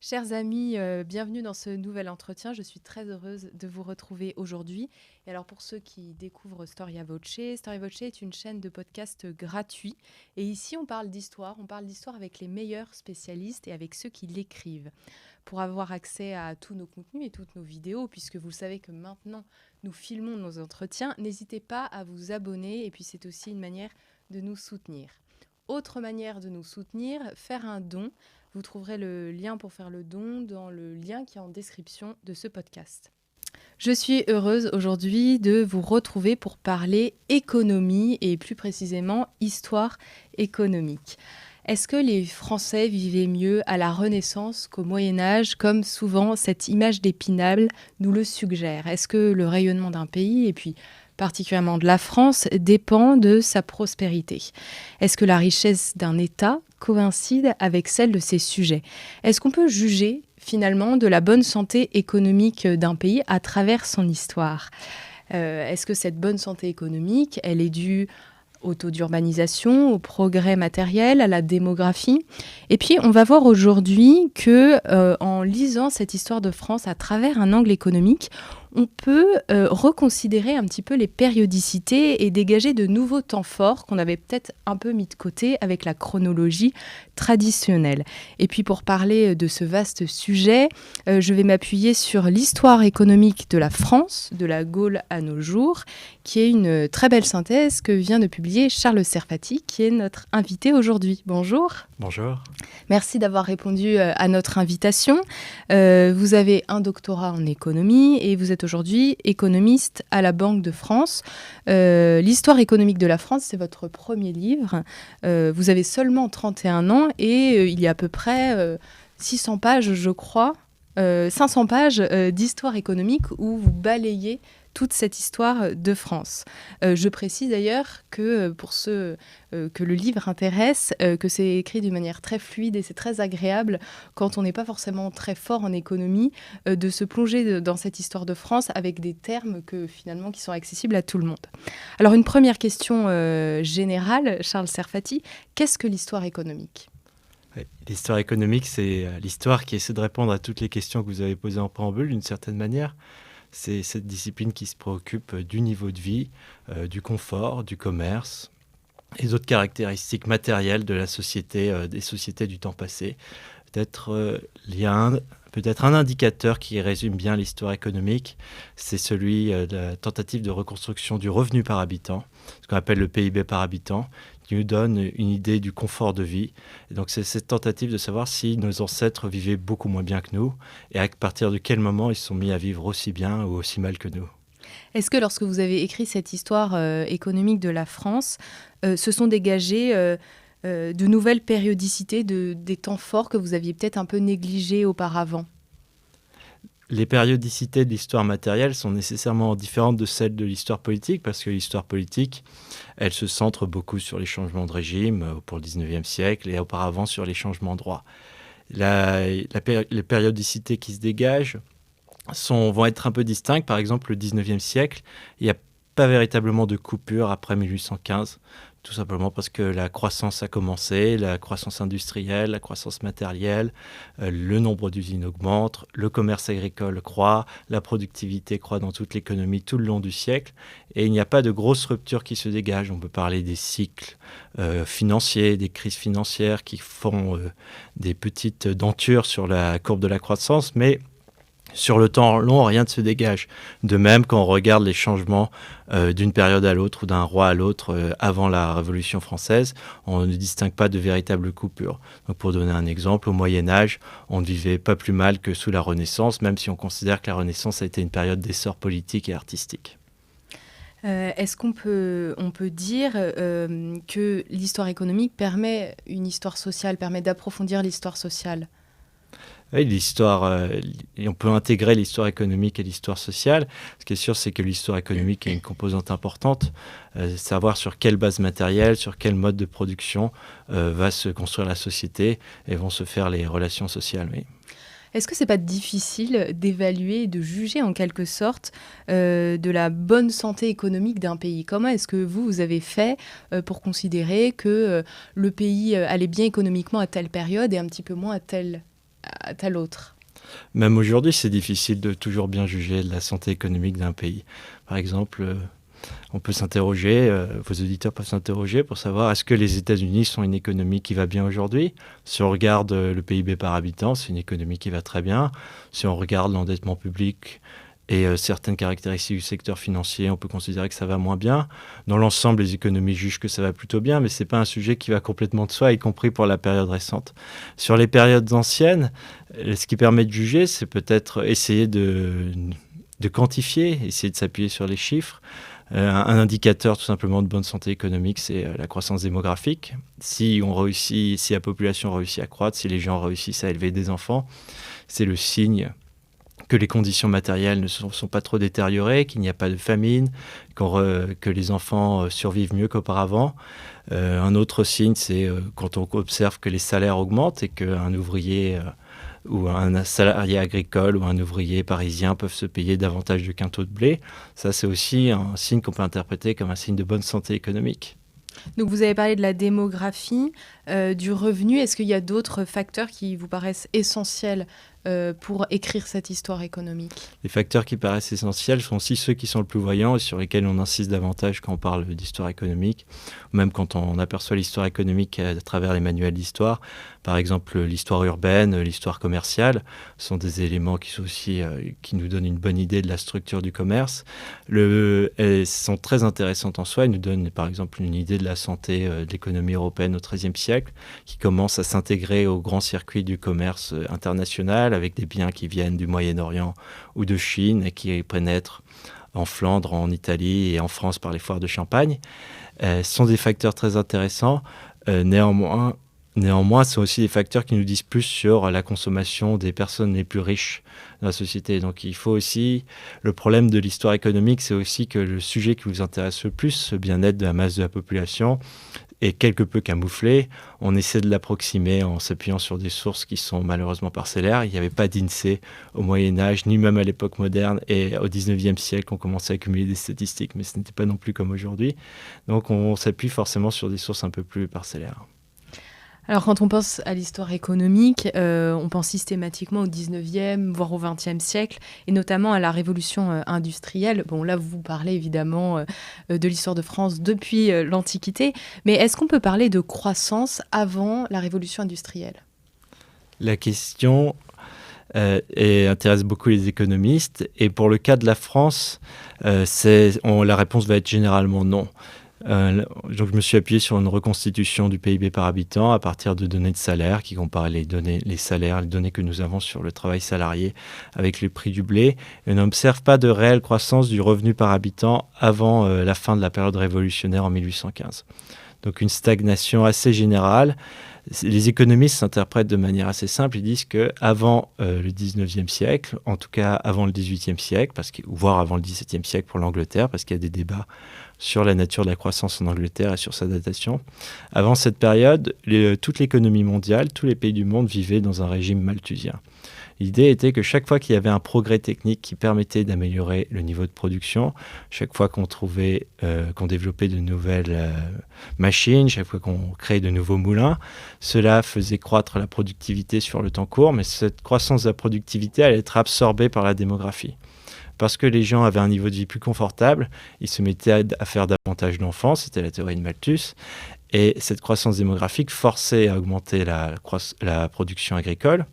Chers amis, bienvenue dans ce nouvel entretien. Je suis très heureuse de vous retrouver aujourd'hui. Et alors pour ceux qui découvrent Storia Voce est une chaîne de podcast gratuit. Et ici, on parle d'histoire. On parle d'histoire avec les meilleurs spécialistes et avec ceux qui l'écrivent. Pour avoir accès à tous nos contenus et toutes nos vidéos, puisque vous savez que maintenant, nous filmons nos entretiens, n'hésitez pas à vous abonner. Et puis c'est aussi une manière de nous soutenir. Autre manière de nous soutenir, faire un don. Vous trouverez le lien pour faire le don dans le lien qui est en description de ce podcast. Je suis heureuse aujourd'hui de vous retrouver pour parler économie et plus précisément histoire économique. Est-ce que les Français vivaient mieux à la Renaissance qu'au Moyen-Âge, comme souvent cette image d'Épinal nous le suggère? Est-ce que le rayonnement d'un pays, et puis particulièrement de la France, dépend de sa prospérité? Est-ce que la richesse d'un État coïncide avec celle de ses sujets? Est-ce qu'on peut juger finalement de la bonne santé économique d'un pays à travers son histoire? Est-ce que cette bonne santé économique, elle est due au taux d'urbanisation, au progrès matériel, à la démographie? Et puis, on va voir aujourd'hui que, en lisant cette histoire de France à travers un angle économique, on peut reconsidérer un petit peu les périodicités et dégager de nouveaux temps forts qu'on avait peut-être un peu mis de côté avec la chronologie traditionnelle. Et puis pour parler de ce vaste sujet, je vais m'appuyer sur l'histoire économique de la France, de la Gaule à nos jours, qui est une très belle synthèse que vient de publier Charles Serfati, qui est notre invité aujourd'hui. Bonjour. Bonjour. Merci d'avoir répondu à notre invitation. Vous avez un doctorat en économie et vous êtes aujourd'hui économiste à la Banque de France. L'histoire économique de la France, c'est votre premier livre. Vous avez seulement 31 ans et il y a à peu près 600 pages, je crois, 500 pages d'histoire économique où vous balayez toute cette histoire de France. Je précise d'ailleurs que pour ceux que le livre intéresse, que c'est écrit d'une manière très fluide et c'est très agréable quand on n'est pas forcément très fort en économie de se plonger dans cette histoire de France avec des termes finalement qui sont accessibles à tout le monde. Alors une première question générale, Charles Serfati, qu'est-ce que l'histoire économique ? L'histoire économique, c'est l'histoire qui essaie de répondre à toutes les questions que vous avez posées en préambule d'une certaine manière. C'est cette discipline qui se préoccupe du niveau de vie, du confort, du commerce et d'autres caractéristiques matérielles de la société, des sociétés du temps passé. Peut-être il y a peut-être un indicateur qui résume bien l'histoire économique, c'est celui de la tentative de reconstruction du revenu par habitant, ce qu'on appelle le PIB par habitant, qui nous donne une idée du confort de vie. Et donc c'est cette tentative de savoir si nos ancêtres vivaient beaucoup moins bien que nous et à partir de quel moment ils se sont mis à vivre aussi bien ou aussi mal que nous. Est-ce que lorsque vous avez écrit cette histoire économique de la France, se sont dégagées de nouvelles périodicités, des temps forts que vous aviez peut-être un peu négligés auparavant? Les périodicités de l'histoire matérielle sont nécessairement différentes de celles de l'histoire politique parce que l'histoire politique, elle se centre beaucoup sur les changements de régime pour le 19e siècle et auparavant sur les changements de droit. Les périodicités qui se dégagent vont être un peu distinctes. Par exemple, le 19e siècle, il n'y a pas véritablement de coupure après 1815. Tout simplement parce que la croissance a commencé, la croissance industrielle, la croissance matérielle, le nombre d'usines augmente, le commerce agricole croît, la productivité croît dans toute l'économie tout le long du siècle. Et il n'y a pas de grosses ruptures qui se dégagent. On peut parler des cycles financiers, des crises financières qui font des petites dentures sur la courbe de la croissance, mais sur le temps long, rien ne se dégage. De même, quand on regarde les changements d'une période à l'autre ou d'un roi à l'autre avant la Révolution française, on ne distingue pas de véritables coupures. Donc, pour donner un exemple, au Moyen-Âge, on ne vivait pas plus mal que sous la Renaissance, même si on considère que la Renaissance a été une période d'essor politique et artistique. Est-ce qu'on peut dire que l'histoire économique permet une histoire sociale, permet d'approfondir l'histoire sociale ? Oui, on peut intégrer l'histoire économique et l'histoire sociale. Ce qui est sûr, c'est que l'histoire économique est une composante importante. Savoir sur quelle base matérielle, sur quel mode de production va se construire la société et vont se faire les relations sociales. Oui. Est-ce que c'est pas difficile d'évaluer et de juger en quelque sorte de la bonne santé économique d'un pays? Comment est-ce que vous avez fait pour considérer que le pays allait bien économiquement à telle période et un petit peu moins à à l'autre. Même aujourd'hui, c'est difficile de toujours bien juger de la santé économique d'un pays. Par exemple, on peut s'interroger, vos auditeurs peuvent s'interroger pour savoir est-ce que les États-Unis sont une économie qui va bien aujourd'hui ? Si on regarde le PIB par habitant, c'est une économie qui va très bien. Si on regarde l'endettement public et certaines caractéristiques du secteur financier, on peut considérer que ça va moins bien. Dans l'ensemble, les économies jugent que ça va plutôt bien, mais ce n'est pas un sujet qui va complètement de soi, y compris pour la période récente. Sur les périodes anciennes, ce qui permet de juger, c'est peut-être essayer de quantifier, essayer de s'appuyer sur les chiffres. Un indicateur tout simplement de bonne santé économique, c'est la croissance démographique. Si la population réussit à croître, si les gens réussissent à élever des enfants, c'est le signe que les conditions matérielles ne sont pas trop détériorées, qu'il n'y a pas de famine, que les enfants survivent mieux qu'auparavant. Un autre signe, c'est quand on observe que les salaires augmentent et qu'un ouvrier ou un salarié agricole ou un ouvrier parisien peuvent se payer davantage de quintaux de blé. Ça, c'est aussi un signe qu'on peut interpréter comme un signe de bonne santé économique. Donc vous avez parlé de la démographie, du revenu. Est-ce qu'il y a d'autres facteurs qui vous paraissent essentiels pour écrire cette histoire économique ? Les facteurs qui paraissent essentiels sont aussi ceux qui sont le plus voyants et sur lesquels on insiste davantage quand on parle d'histoire économique, ou même quand on aperçoit l'histoire économique à travers les manuels d'histoire. Par exemple, l'histoire urbaine, l'histoire commerciale sont des éléments qui nous donnent une bonne idée de la structure du commerce. Elles sont très intéressantes en soi. Elles nous donnent par exemple une idée de la santé de l'économie européenne au XIIIe siècle, qui commence à s'intégrer au grand circuit du commerce international, avec des biens qui viennent du Moyen-Orient ou de Chine et qui pénètrent en Flandre, en Italie et en France par les foires de Champagne. Ce sont des facteurs très intéressants. Néanmoins, ce sont aussi des facteurs qui nous disent plus sur la consommation des personnes les plus riches dans la société. Donc il faut aussi, le problème de l'histoire économique, c'est aussi que le sujet qui vous intéresse le plus, ce bien-être de la masse de la population, est quelque peu camouflé. On essaie de l'approximer en s'appuyant sur des sources qui sont malheureusement parcellaires. Il n'y avait pas d'INSEE au Moyen-Âge, ni même à l'époque moderne. Et au XIXe siècle, on commençait à accumuler des statistiques, mais ce n'était pas non plus comme aujourd'hui. Donc on s'appuie forcément sur des sources un peu plus parcellaires. Alors quand on pense à l'histoire économique, on pense systématiquement au 19e, voire au 20e siècle, et notamment à la révolution industrielle. Bon, là, vous parlez évidemment de l'histoire de France depuis l'Antiquité, mais est-ce qu'on peut parler de croissance avant la révolution industrielle ? La question intéresse beaucoup les économistes, et pour le cas de la France, la réponse va être généralement non. Donc je me suis appuyé sur une reconstitution du PIB par habitant à partir de données de salaire qui comparent les données que nous avons sur le travail salarié avec les prix du blé. Et on n'observe pas de réelle croissance du revenu par habitant avant la fin de la période révolutionnaire en 1815. Donc une stagnation assez générale. Les économistes s'interprètent de manière assez simple. Ils disent qu'avant le 19e siècle, en tout cas avant le 18e siècle, voire avant le 17e siècle pour l'Angleterre, parce qu'il y a des débats sur la nature de la croissance en Angleterre et sur sa datation. Avant cette période, toute l'économie mondiale, tous les pays du monde vivaient dans un régime malthusien. L'idée était que chaque fois qu'il y avait un progrès technique qui permettait d'améliorer le niveau de production, chaque fois qu'on développait de nouvelles machines, chaque fois qu'on créait de nouveaux moulins, cela faisait croître la productivité sur le temps court, mais cette croissance de la productivité allait être absorbée par la démographie. Parce que les gens avaient un niveau de vie plus confortable, ils se mettaient à faire davantage d'enfants, c'était la théorie de Malthus, et cette croissance démographique forçait à augmenter la production agricole,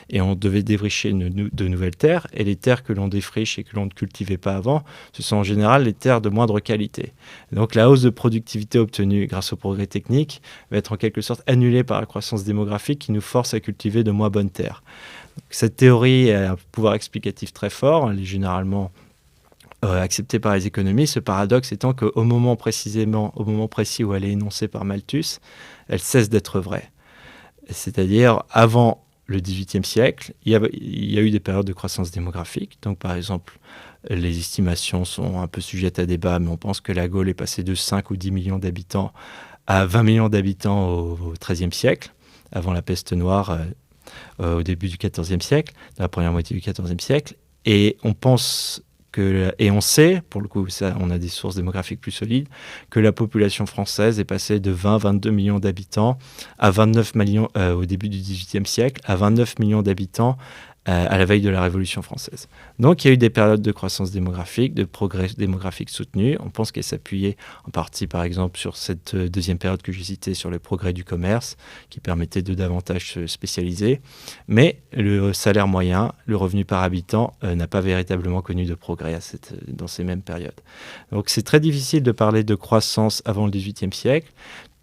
et on devait défricher de nouvelles terres, et les terres que l'on défriche et que l'on ne cultivait pas avant, ce sont en général les terres de moindre qualité. Et donc la hausse de productivité obtenue grâce au progrès technique va être en quelque sorte annulée par la croissance démographique qui nous force à cultiver de moins bonnes terres. Cette théorie a un pouvoir explicatif très fort, elle est généralement acceptée par les économistes. Ce paradoxe étant qu'au moment précis où elle est énoncée par Malthus, elle cesse d'être vraie. C'est-à-dire, avant le XVIIIe siècle, il y a eu des périodes de croissance démographique. Donc, par exemple, les estimations sont un peu sujettes à débat, mais on pense que la Gaule est passée de 5 ou 10 millions d'habitants à 20 millions d'habitants au XIIIe siècle, avant la peste noire, au début du XIVe siècle, dans la première moitié du XIVe siècle. Et on pense et on sait, pour le coup, ça, on a des sources démographiques plus solides, que la population française est passée de 20-22 millions d'habitants à 29 millions au début du XVIIIe siècle, à 29 millions d'habitants à la veille de la Révolution française. Donc il y a eu des périodes de croissance démographique, de progrès démographique soutenu. On pense qu'elle s'appuyait en partie, par exemple, sur cette deuxième période que j'ai citée, sur le progrès du commerce, qui permettait de davantage se spécialiser. Mais le salaire moyen, le revenu par habitant, n'a pas véritablement connu de progrès dans ces mêmes périodes. Donc c'est très difficile de parler de croissance avant le XVIIIe siècle.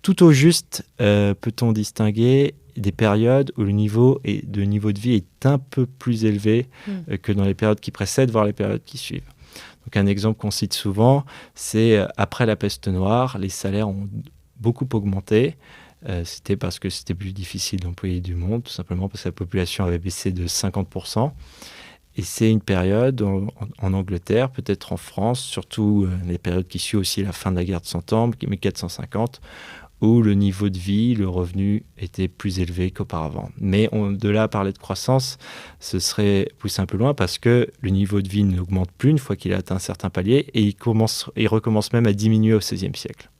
Tout au juste, peut-on distinguer des périodes où le niveau de vie est un peu plus élevé que dans les périodes qui précèdent, voire les périodes qui suivent. Donc un exemple qu'on cite souvent, c'est après la peste noire, les salaires ont beaucoup augmenté. C'était parce que c'était plus difficile d'employer du monde, tout simplement parce que la population avait baissé de 50%. Et c'est une période en Angleterre, peut-être en France, surtout les périodes qui suivent aussi la fin de la guerre de Cent Ans, 1450, où le niveau de vie, le revenu était plus élevé qu'auparavant. Mais de là à parler de croissance, ce serait pousser un peu loin parce que le niveau de vie n'augmente plus une fois qu'il a atteint un certain palier et il recommence même à diminuer au XVIe siècle.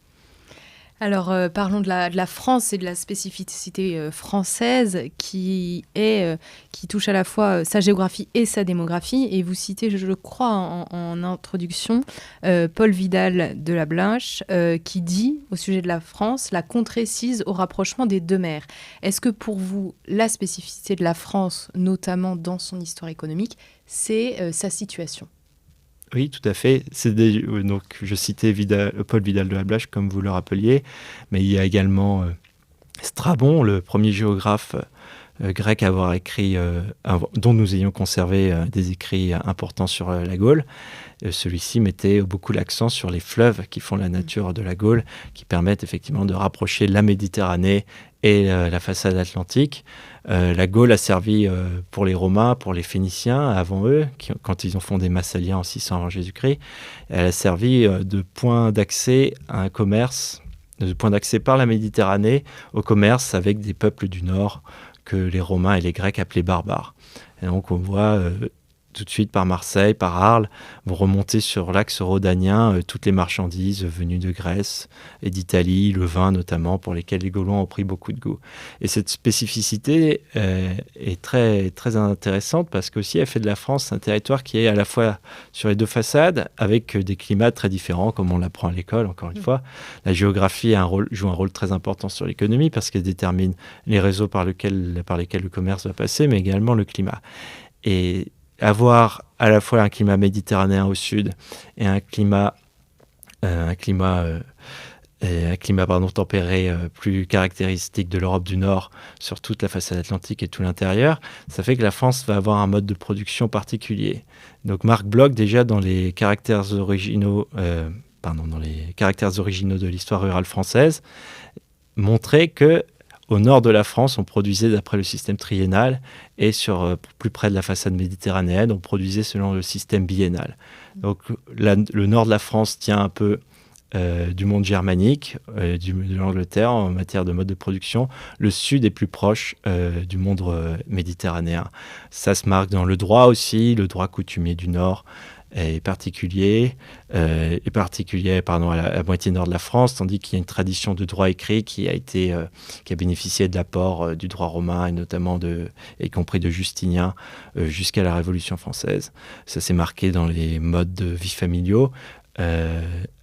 Alors, parlons de la France et de la spécificité française qui touche à la fois sa géographie et sa démographie. Et vous citez, je le crois, en introduction, Paul Vidal de la Blache, qui dit, au sujet de la France, la contrée sise au rapprochement des deux mers. Est-ce que pour vous, la spécificité de la France, notamment dans son histoire économique, c'est sa situation ? Oui, tout à fait. Donc, je citais Paul Vidal de la Blache, comme vous le rappeliez, mais il y a également Strabon, le premier géographe grec à avoir écrit, dont nous ayons conservé des écrits importants sur la Gaule. Celui-ci mettait beaucoup l'accent sur les fleuves qui font la nature de la Gaule, qui permettent effectivement de rapprocher la Méditerranée et la façade atlantique. La Gaule a servi pour les Romains, pour les Phéniciens avant eux, quand ils ont fondé Massalia en 600 avant Jésus-Christ. Elle a servi de point d'accès à un commerce, de point d'accès par la Méditerranée au commerce avec des peuples du Nord que les Romains et les Grecs appelaient barbares. Et donc on voit tout de suite par Marseille, par Arles, vont remonter sur l'axe rhodanien toutes les marchandises venues de Grèce et d'Italie, le vin notamment, pour lesquels les Gaulois ont pris beaucoup de goût. Et cette spécificité est très, très intéressante parce qu'aussi elle fait de la France un territoire qui est à la fois sur les deux façades, avec des climats très différents, comme on l'apprend à l'école, encore une fois. La géographie joue un rôle très important sur l'économie parce qu'elle détermine les réseaux par lesquels le commerce va passer, mais également le climat. Et avoir à la fois un climat méditerranéen au sud et un climat tempéré plus caractéristique de l'Europe du Nord sur toute la façade atlantique et tout l'intérieur, ça fait que la France va avoir un mode de production particulier. Donc Marc Bloch, déjà dans les caractères originaux de l'histoire rurale française, montrait que au nord de la France, on produisait d'après le système triennal et plus près de la façade méditerranéenne, on produisait selon le système biennal. Donc le nord de la France tient un peu du monde germanique, de l'Angleterre en matière de mode de production. Le sud est plus proche du monde méditerranéen. Ça se marque dans le droit aussi, le droit coutumier du nord est particulier à la moitié nord de la France, tandis qu'il y a une tradition de droit écrit qui a bénéficié de l'apport du droit romain et notamment y compris de Justinien jusqu'à la Révolution française. Ça s'est marqué dans les modes de vie familiaux,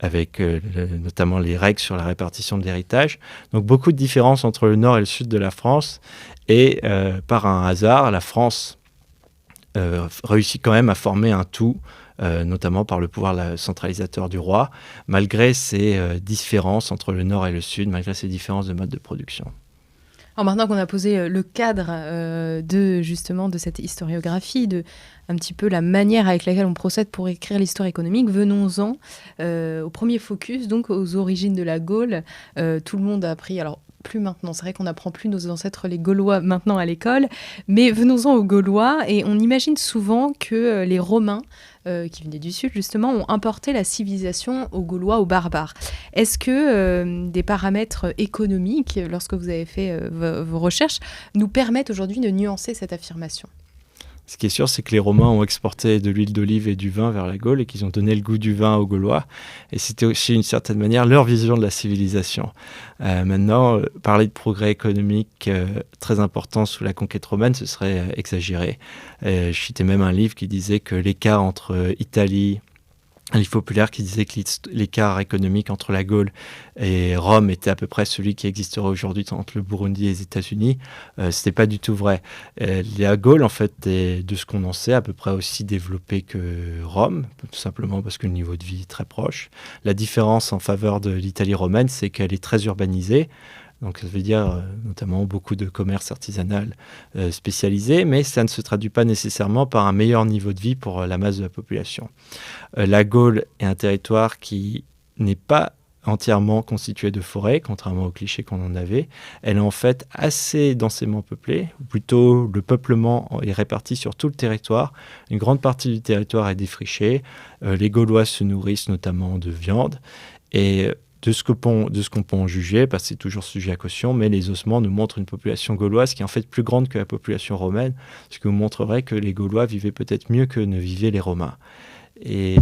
avec notamment les règles sur la répartition de l'héritage. Donc beaucoup de différences entre le nord et le sud de la France, et par un hasard, la France réussit quand même à former un tout, notamment par le pouvoir centralisateur du roi, malgré ces différences entre le nord et le sud, malgré ces différences de mode de production. Alors maintenant qu'on a posé le cadre de cette historiographie, de un petit peu la manière avec laquelle on procède pour écrire l'histoire économique, venons-en au premier focus, donc aux origines de la Gaule. Tout le monde a appris, alors plus maintenant, c'est vrai qu'on n'apprend plus nos ancêtres les Gaulois maintenant à l'école, mais venons-en aux Gaulois, et on imagine souvent que les Romains, qui venaient du Sud justement, ont importé la civilisation aux Gaulois, aux barbares. Est-ce que des paramètres économiques, lorsque vous avez fait vos recherches, nous permettent aujourd'hui de nuancer cette affirmation ? Ce qui est sûr, c'est que les Romains ont exporté de l'huile d'olive et du vin vers la Gaule et qu'ils ont donné le goût du vin aux Gaulois. Et c'était aussi, d'une certaine manière, leur vision de la civilisation. Maintenant, parler de progrès économique très important sous la conquête romaine, ce serait exagéré. Je citais même un livre qui disait que l'écart entre Italie, un livre populaire qui disait que l'écart économique entre la Gaule et Rome était à peu près celui qui existerait aujourd'hui entre le Burundi et les États-Unis. C'était pas du tout vrai. La Gaule, en fait, est, de ce qu'on en sait, à peu près aussi développée que Rome, tout simplement parce que le niveau de vie est très proche. La différence en faveur de l'Italie romaine, c'est qu'elle est très urbanisée. Donc ça veut dire notamment beaucoup de commerce artisanal spécialisé, mais ça ne se traduit pas nécessairement par un meilleur niveau de vie pour la masse de la population. La Gaule est un territoire qui n'est pas entièrement constitué de forêts, contrairement aux clichés qu'on en avait. Elle est en fait assez densément peuplée, ou plutôt le peuplement est réparti sur tout le territoire. Une grande partie du territoire est défrichée. Les Gaulois se nourrissent notamment de viande. Et de ce qu'on peut en juger, parce que c'est toujours sujet à caution, mais les ossements nous montrent une population gauloise qui est en fait plus grande que la population romaine, ce qui nous montrerait que les Gaulois vivaient peut-être mieux que ne vivaient les Romains. Et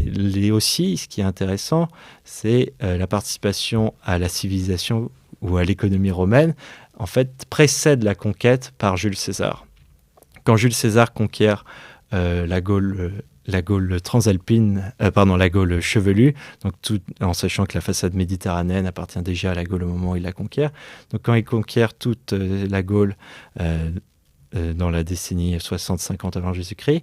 aussi, ce qui est intéressant, c'est la participation à la civilisation ou à l'économie romaine, en fait, précède la conquête par Jules César. Quand Jules César conquiert la Gaule transalpine, la Gaule chevelue, donc tout en sachant que la façade méditerranéenne appartient déjà à la Gaule au moment où il la conquiert. Donc quand il conquiert toute la Gaule dans la décennie 60-50 avant Jésus-Christ,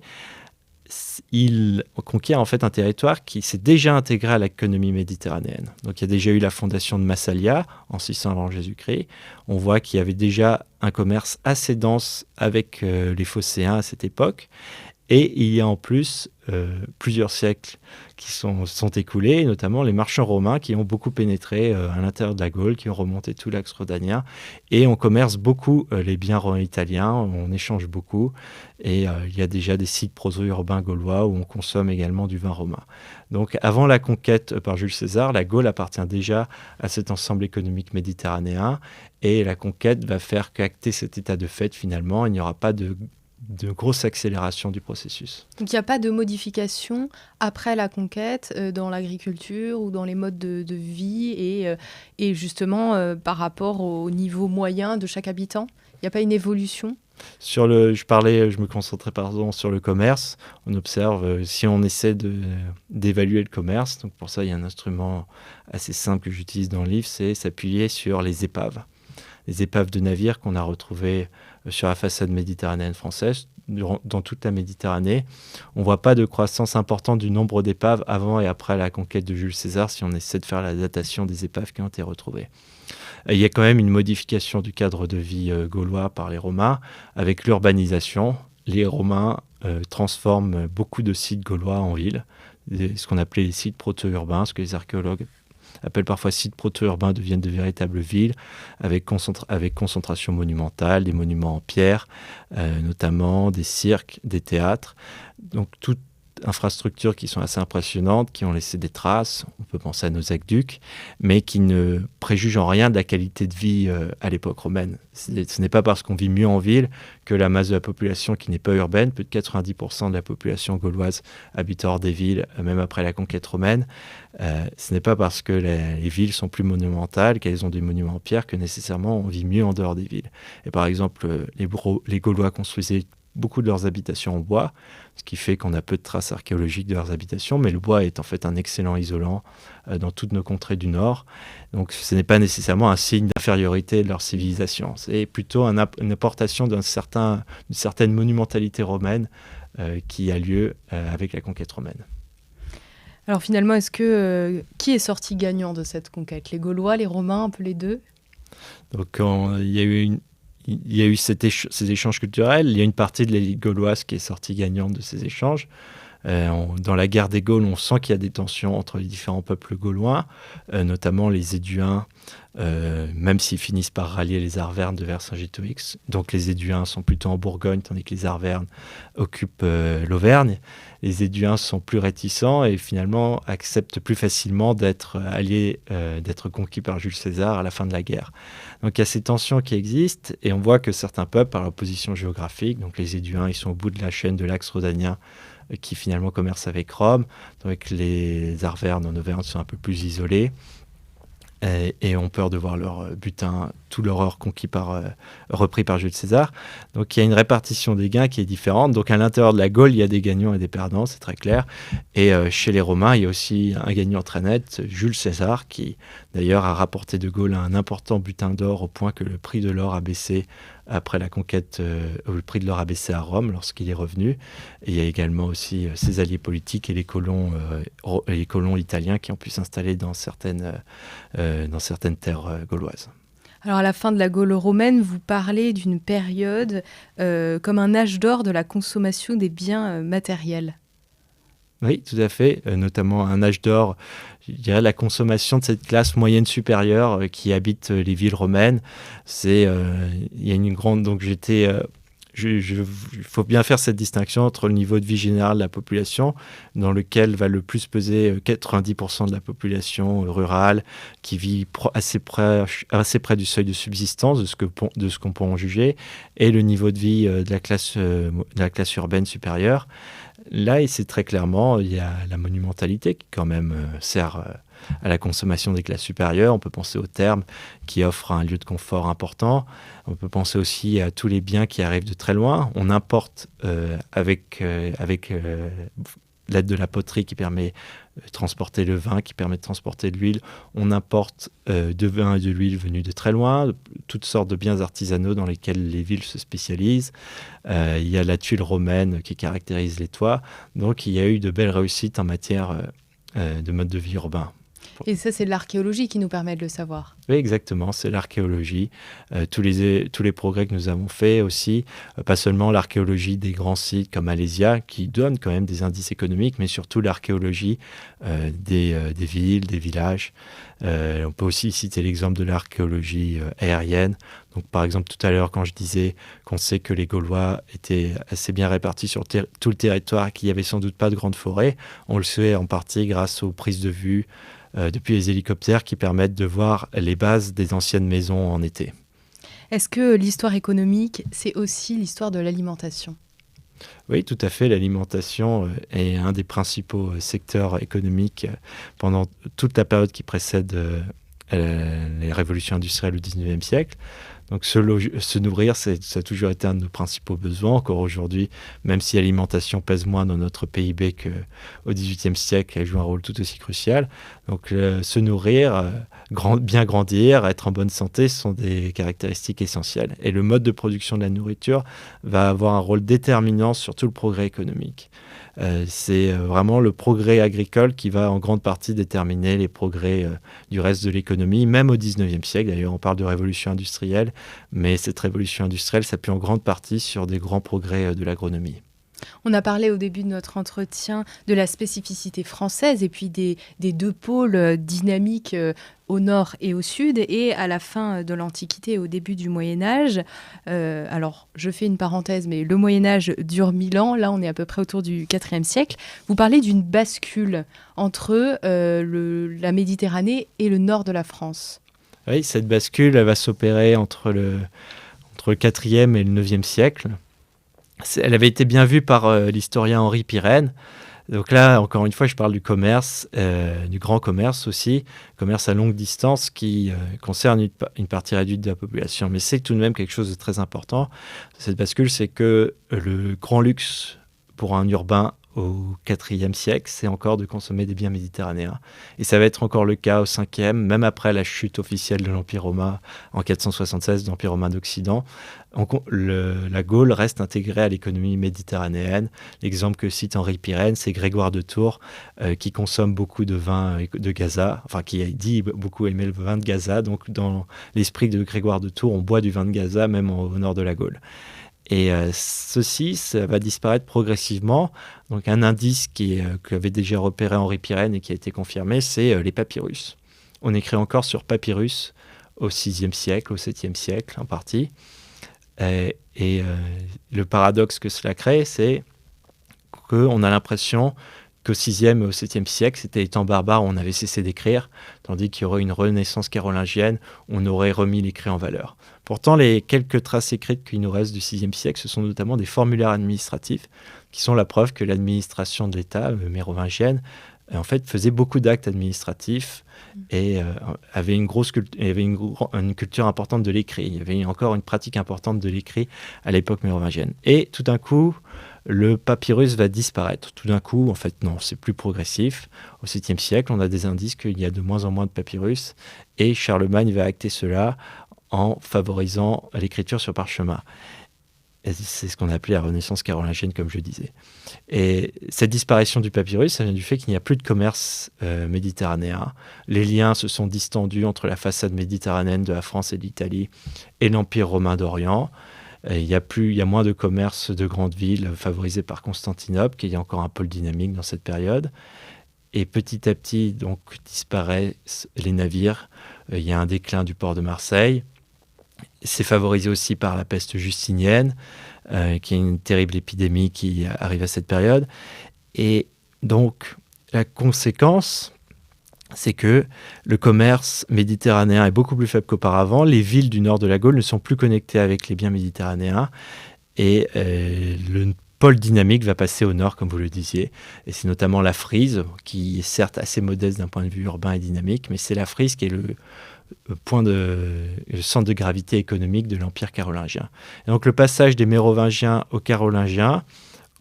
il conquiert en fait un territoire qui s'est déjà intégré à l'économie méditerranéenne. Donc il y a déjà eu la fondation de Massalia en 600 avant Jésus-Christ. On voit qu'il y avait déjà un commerce assez dense avec les Phocéens à cette époque. Et il y a en plus plusieurs siècles qui sont écoulés, notamment les marchands romains qui ont beaucoup pénétré à l'intérieur de la Gaule, qui ont remonté tout l'axe rhodanien. Et on commerce beaucoup les biens italiens, on échange beaucoup. Et il y a déjà des sites proto-urbains gaulois où on consomme également du vin romain. Donc avant la conquête par Jules César, la Gaule appartient déjà à cet ensemble économique méditerranéen. Et la conquête va faire qu'acter cet état de fait, finalement, il n'y aura pas de grosse accélération du processus. Donc il n'y a pas de modification après la conquête dans l'agriculture ou dans les modes de vie et justement par rapport au niveau moyen de chaque habitant. Il n'y a pas une évolution ? Je me concentrais sur le commerce. On observe, si on essaie d'évaluer le commerce, donc pour ça il y a un instrument assez simple que j'utilise dans le livre, c'est s'appuyer sur les épaves. Les épaves de navires qu'on a retrouvées sur la façade méditerranéenne française, dans toute la Méditerranée. On ne voit pas de croissance importante du nombre d'épaves avant et après la conquête de Jules César si on essaie de faire la datation des épaves qui ont été retrouvées. Il y a quand même une modification du cadre de vie gaulois par les Romains avec l'urbanisation. Les Romains transforment beaucoup de sites gaulois en villes, ce qu'on appelait les sites proto-urbains, ce que les archéologues appellent parfois sites proto-urbains, deviennent de véritables villes avec concentration monumentale, des monuments en pierre, notamment des cirques, des théâtres. Donc toutes infrastructures qui sont assez impressionnantes, qui ont laissé des traces, on peut penser à nos aqueducs, mais qui ne préjugent en rien de la qualité de vie à l'époque romaine. Ce n'est pas parce qu'on vit mieux en ville que la masse de la population qui n'est pas urbaine, plus de 90% de la population gauloise habite hors des villes, même après la conquête romaine. Ce n'est pas parce que les villes sont plus monumentales, qu'elles ont des monuments en pierre, que nécessairement on vit mieux en dehors des villes. Et par exemple, les Gaulois construisaient beaucoup de leurs habitations en bois, ce qui fait qu'on a peu de traces archéologiques de leurs habitations, mais le bois est en fait un excellent isolant dans toutes nos contrées du Nord. Donc ce n'est pas nécessairement un signe d'infériorité de leur civilisation, c'est plutôt une apportation d'une certaine monumentalité romaine qui a lieu avec la conquête romaine. Alors finalement, qui est sorti gagnant de cette conquête ? Les Gaulois, les Romains, un peu les deux ? Donc il y a eu ces échanges culturels. Il y a une partie de l'élite gauloise qui est sortie gagnante de ces échanges. Dans la guerre des Gaules, on sent qu'il y a des tensions entre les différents peuples gaulois, notamment les Éduins même s'ils finissent par rallier les Arvernes de Vercingétorix. Donc les Éduins sont plutôt en Bourgogne, tandis que les Arvernes occupent l'Auvergne. Les Éduins sont plus réticents et finalement acceptent plus facilement d'être alliés, d'être conquis par Jules César à la fin de la guerre. Donc il y a ces tensions qui existent et on voit que certains peuples, par leur position géographique, donc les Éduins, ils sont au bout de la chaîne de l'axe rhodanien qui finalement commerce avec Rome, tandis que les Arvernes en Auvergne sont un peu plus isolés. Et ont peur de voir leur butin, tout leur or repris par Jules César. Donc il y a une répartition des gains qui est différente. Donc à l'intérieur de la Gaule, il y a des gagnants et des perdants, c'est très clair. Et chez les Romains, il y a aussi un gagnant très net, Jules César, qui d'ailleurs a rapporté de Gaulle un important butin d'or au point que le prix de l'or a baissé après la conquête, le prix de l'or a baissé à Rome lorsqu'il est revenu. Et il y a également aussi ses alliés politiques et les colons italiens qui ont pu s'installer dans certaines terres gauloises. Alors à la fin de la Gaule romaine, vous parlez d'une période comme un âge d'or de la consommation des biens matériels. Oui, tout à fait, notamment un âge d'or, je dirais la consommation de cette classe moyenne supérieure qui habite les villes romaines. Il y a une grande... Donc il faut bien faire cette distinction entre le niveau de vie général de la population, dans lequel va le plus peser 90% de la population rurale, qui vit assez près du seuil de subsistance, de ce qu'on peut en juger, et le niveau de vie de la classe urbaine supérieure. Là, et c'est très clairement, il y a la monumentalité qui quand même sert à la consommation des classes supérieures. On peut penser aux thermes qui offrent un lieu de confort important. On peut penser aussi à tous les biens qui arrivent de très loin. On importe avec l'aide de la poterie qui permet de transporter le vin, qui permet de transporter de l'huile. On importe de vin et de l'huile venus de très loin, toutes sortes de biens artisanaux dans lesquels les villes se spécialisent. Il y a la tuile romaine qui caractérise les toits. Donc il y a eu de belles réussites en matière de mode de vie urbain. Et ça, c'est l'archéologie qui nous permet de le savoir. Oui, exactement, c'est l'archéologie. Tous les progrès que nous avons faits aussi, pas seulement l'archéologie des grands sites comme Alésia, qui donne quand même des indices économiques, mais surtout l'archéologie des villes, des villages. On peut aussi citer l'exemple de l'archéologie aérienne. Donc, par exemple, tout à l'heure, quand je disais qu'on sait que les Gaulois étaient assez bien répartis sur tout le territoire et qu'il n'y avait sans doute pas de grandes forêts, on le sait en partie grâce aux prises de vue depuis les hélicoptères qui permettent de voir les bases des anciennes maisons en été. Est-ce que l'histoire économique, c'est aussi l'histoire de l'alimentation ? Oui, tout à fait. L'alimentation est un des principaux secteurs économiques pendant toute la période qui précède les révolutions industrielles au XIXe siècle. Donc se nourrir, ça a toujours été un de nos principaux besoins. Encore aujourd'hui, même si l'alimentation pèse moins dans notre PIB qu'au XVIIIe siècle, elle joue un rôle tout aussi crucial. Donc se nourrir, bien grandir, être en bonne santé, ce sont des caractéristiques essentielles. Et le mode de production de la nourriture va avoir un rôle déterminant sur tout le progrès économique. C'est vraiment le progrès agricole qui va en grande partie déterminer les progrès du reste de l'économie, même au XIXe siècle. D'ailleurs, on parle de révolution industrielle, mais cette révolution industrielle s'appuie en grande partie sur des grands progrès de l'agronomie. On a parlé au début de notre entretien de la spécificité française et puis des deux pôles dynamiques au nord et au sud. Et à la fin de l'Antiquité et au début du Moyen-Âge, alors je fais une parenthèse, mais le Moyen-Âge dure 1000 ans. Là, on est à peu près autour du IVe siècle. Vous parlez d'une bascule entre la Méditerranée et le nord de la France. Oui, cette bascule, elle va s'opérer entre le IVe et le IXe siècle. Elle avait été bien vue par l'historien Henri Pirenne. Donc là, encore une fois, je parle du commerce, du grand commerce aussi, commerce à longue distance qui concerne une partie réduite de la population. Mais c'est tout de même quelque chose de très important. Cette bascule, c'est que le grand luxe pour un urbain au IVe siècle, c'est encore de consommer des biens méditerranéens. Et ça va être encore le cas au Ve, même après la chute officielle de l'Empire romain en 476, de l'Empire romain d'Occident. La Gaule reste intégrée à l'économie méditerranéenne. L'exemple que cite Henri Pirenne, c'est Grégoire de Tours, qui consomme beaucoup de vin de Gaza, enfin qui a dit beaucoup aimer le vin de Gaza. Donc dans l'esprit de Grégoire de Tours, on boit du vin de Gaza même au nord de la Gaule. Et ceci, ça va disparaître progressivement. Donc un indice qu'avait déjà repéré Henri Pirenne et qui a été confirmé, c'est les papyrus. on écrit encore sur papyrus au VIe siècle, au VIIe siècle en partie. Et le paradoxe que cela crée, c'est qu'on a l'impression qu'au VIe et au VIIe siècle, c'était les temps barbares où on avait cessé d'écrire, tandis qu'il y aurait une renaissance carolingienne, on aurait remis l'écrit en valeur. Pourtant, les quelques traces écrites qu'il nous reste du VIe siècle, ce sont notamment des formulaires administratifs qui sont la preuve que l'administration de l'État mérovingienne en fait, faisait beaucoup d'actes administratifs et avait une culture importante de l'écrit. Il y avait encore une pratique importante de l'écrit à l'époque mérovingienne. Et tout d'un coup, le papyrus va disparaître. Tout d'un coup, en fait, non, c'est plus progressif. Au 7e siècle, on a des indices qu'il y a de moins en moins de papyrus et Charlemagne va acter cela en favorisant l'écriture sur parchemin. Et c'est ce qu'on appelait la Renaissance carolingienne, comme je disais. Et cette disparition du papyrus, ça vient du fait qu'il n'y a plus de commerce méditerranéen. Les liens se sont distendus entre la façade méditerranéenne de la France et de l'Italie et l'Empire romain d'Orient. Il y a moins de commerce de grandes villes favorisé par Constantinople, qui est encore un pôle dynamique dans cette période. Et petit à petit, donc, disparaissent les navires. Il y a un déclin du port de Marseille. C'est favorisé aussi par la peste justinienne, qui est une terrible épidémie qui arrive à cette période. Et donc, la conséquence, c'est que le commerce méditerranéen est beaucoup plus faible qu'auparavant. Les villes du nord de la Gaule ne sont plus connectées avec les biens méditerranéens. Et le pôle dynamique va passer au nord, comme vous le disiez. Et c'est notamment la Frise, qui est certes assez modeste d'un point de vue urbain et dynamique, mais c'est la Frise qui est le centre de gravité économique de l'Empire carolingien. Et donc le passage des Mérovingiens aux Carolingiens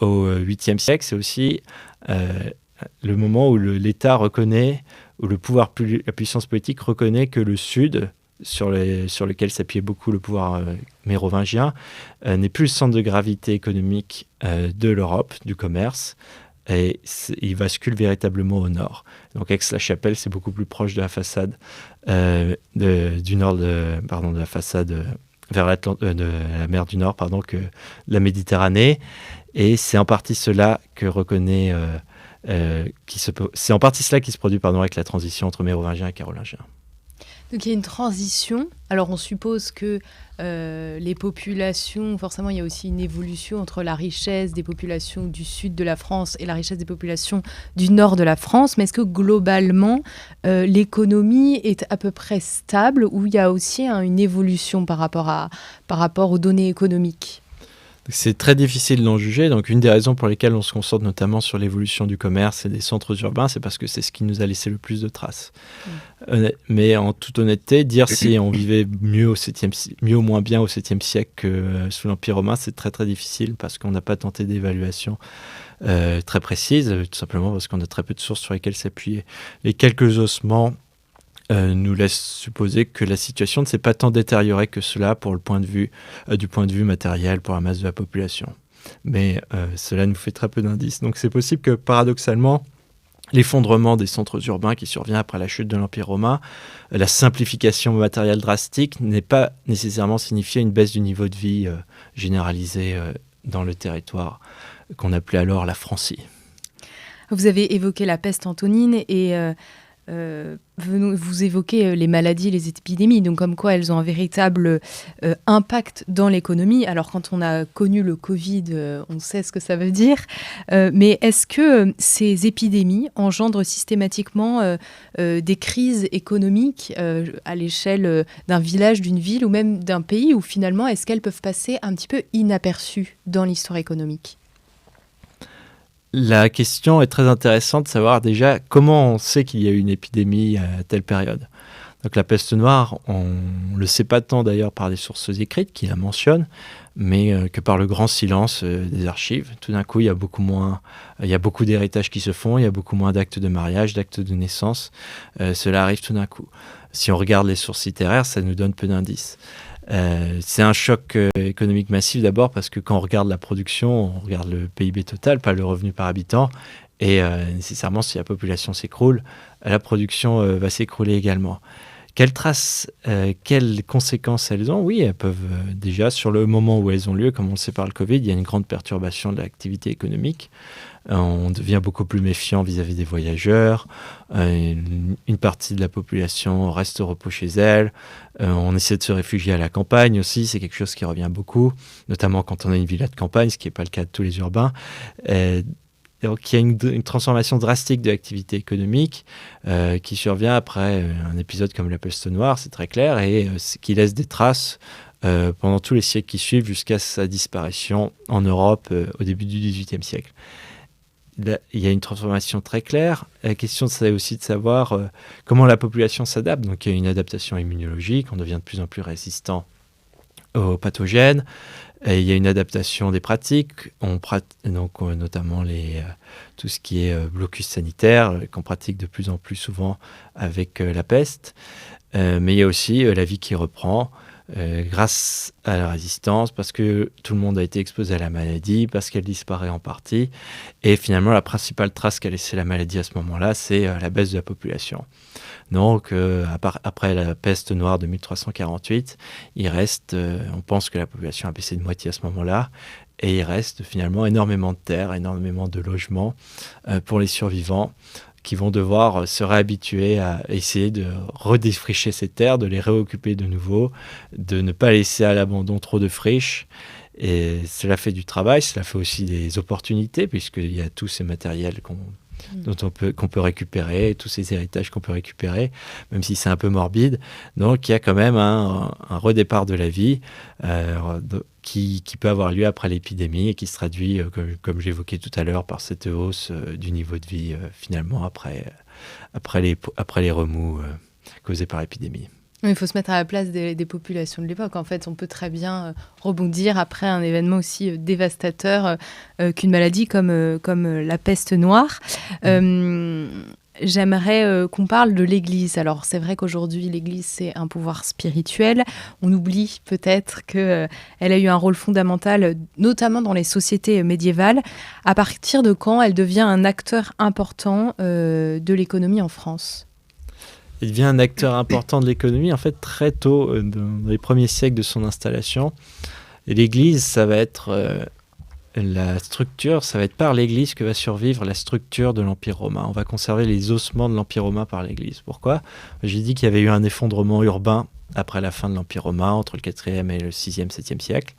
au 8e siècle, c'est aussi le moment où l'État reconnaît, où la puissance politique reconnaît que le Sud, sur lequel s'appuyait beaucoup le pouvoir mérovingien, n'est plus le centre de gravité économique de l'Europe, du commerce, et il bascule véritablement au nord. Donc Aix-la-Chapelle, c'est beaucoup plus proche de la façade du nord de la façade vers de la mer du Nord, que la Méditerranée. Et c'est en partie cela que reconnaît, c'est en partie cela qui se produit avec la transition entre mérovingiens et carolingiens. Donc il y a une transition. Alors on suppose que les populations, forcément il y a aussi une évolution entre la richesse des populations du sud de la France et la richesse des populations du nord de la France. Mais est-ce que globalement l'économie est à peu près stable ou il y a aussi une évolution par rapport aux données économiques ? C'est très difficile d'en juger. Donc, une des raisons pour lesquelles on se concentre notamment sur l'évolution du commerce et des centres urbains, c'est parce que c'est ce qui nous a laissé le plus de traces. Mais en toute honnêteté, dire si on vivait mieux ou moins bien au 7e siècle que sous l'Empire romain, c'est très très difficile parce qu'on n'a pas tenté d'évaluation très précise, tout simplement parce qu'on a très peu de sources sur lesquelles s'appuyer. Les quelques ossements nous laisse supposer que la situation ne s'est pas tant détériorée que cela du point de vue matériel pour la masse de la population. Mais cela nous fait très peu d'indices. Donc c'est possible que paradoxalement, l'effondrement des centres urbains qui survient après la chute de l'Empire romain, la simplification matérielle drastique n'ait pas nécessairement signifié une baisse du niveau de vie généralisée dans le territoire qu'on appelait alors la Francie. Vous avez évoqué la peste antonine et vous évoquez les maladies, les épidémies, donc comme quoi elles ont un véritable impact dans l'économie. Alors quand on a connu le Covid, on sait ce que ça veut dire, mais est-ce que ces épidémies engendrent systématiquement des crises économiques à l'échelle d'un village, d'une ville ou même d'un pays, ou finalement est-ce qu'elles peuvent passer un petit peu inaperçues dans l'histoire économique ? La question est très intéressante de savoir déjà comment on sait qu'il y a eu une épidémie à telle période. Donc la peste noire, on ne le sait pas tant d'ailleurs par les sources écrites qui la mentionnent, mais que par le grand silence des archives. Tout d'un coup, il y a beaucoup d'héritages qui se font, il y a beaucoup moins d'actes de mariage, d'actes de naissance. Cela arrive tout d'un coup. Si on regarde les sources littéraires, ça nous donne peu d'indices. C'est un choc économique massif d'abord parce que quand on regarde la production, on regarde le PIB total, pas le revenu par habitant. Et nécessairement, si la population s'écroule, la production va s'écrouler également. Quelles conséquences elles ont? Oui, elles peuvent déjà, sur le moment où elles ont lieu, comme on le sait par le Covid, il y a une grande perturbation de l'activité économique. On devient beaucoup plus méfiant vis-à-vis des voyageurs. Une partie de la population reste au repos chez elle. On essaie de se réfugier à la campagne aussi. C'est quelque chose qui revient beaucoup, notamment quand on a une villa de campagne, ce qui n'est pas le cas de tous les urbains. Donc, il y a une transformation drastique de l'activité économique qui survient après un épisode comme la peste noire, c'est très clair, et qui laisse des traces pendant tous les siècles qui suivent jusqu'à sa disparition en Europe au début du XVIIIe siècle. Là, il y a une transformation très claire. La question, c'est aussi de savoir comment la population s'adapte. Donc, il y a une adaptation immunologique, on devient de plus en plus résistant aux pathogènes. Et il y a une adaptation des pratiques, donc notamment tout ce qui est blocus sanitaire, qu'on pratique de plus en plus souvent avec la peste. Mais il y a aussi la vie qui reprend grâce à la résistance, parce que tout le monde a été exposé à la maladie, parce qu'elle disparaît en partie. Et finalement, la principale trace qu'a laissé la maladie à ce moment-là, c'est la baisse de la population. Donc, après la peste noire de 1348, il reste, on pense que la population a baissé de moitié à ce moment-là, et il reste finalement énormément de terres, énormément de logements pour les survivants qui vont devoir se réhabituer à essayer de redéfricher ces terres, de les réoccuper de nouveau, de ne pas laisser à l'abandon trop de friches. Et cela fait du travail, cela fait aussi des opportunités, puisqu'il y a tous ces matériels qu'on peut récupérer, tous ces héritages qu'on peut récupérer, même si c'est un peu morbide. Donc il y a quand même un redépart de la vie qui peut avoir lieu après l'épidémie et qui se traduit, comme j'évoquais tout à l'heure, par cette hausse du niveau de vie finalement après les remous causés par l'épidémie. Il faut se mettre à la place des populations de l'époque. En fait, on peut très bien rebondir après un événement aussi dévastateur qu'une maladie comme la peste noire. J'aimerais qu'on parle de l'Église. Alors, c'est vrai qu'aujourd'hui, l'Église, c'est un pouvoir spirituel. On oublie peut-être qu'elle a eu un rôle fondamental, notamment dans les sociétés médiévales. À partir de quand elle devient un acteur important de l'économie en France ? Il devient un acteur important de l'économie, en fait, très tôt, dans les premiers siècles de son installation. Et l'Église, ça va être la structure, ça va être par l'Église que va survivre la structure de l'Empire romain. On va conserver les ossements de l'Empire romain par l'Église. Pourquoi ? J'ai dit qu'il y avait eu un effondrement urbain après la fin de l'Empire romain, entre le 4e et le 6e, 7e siècle.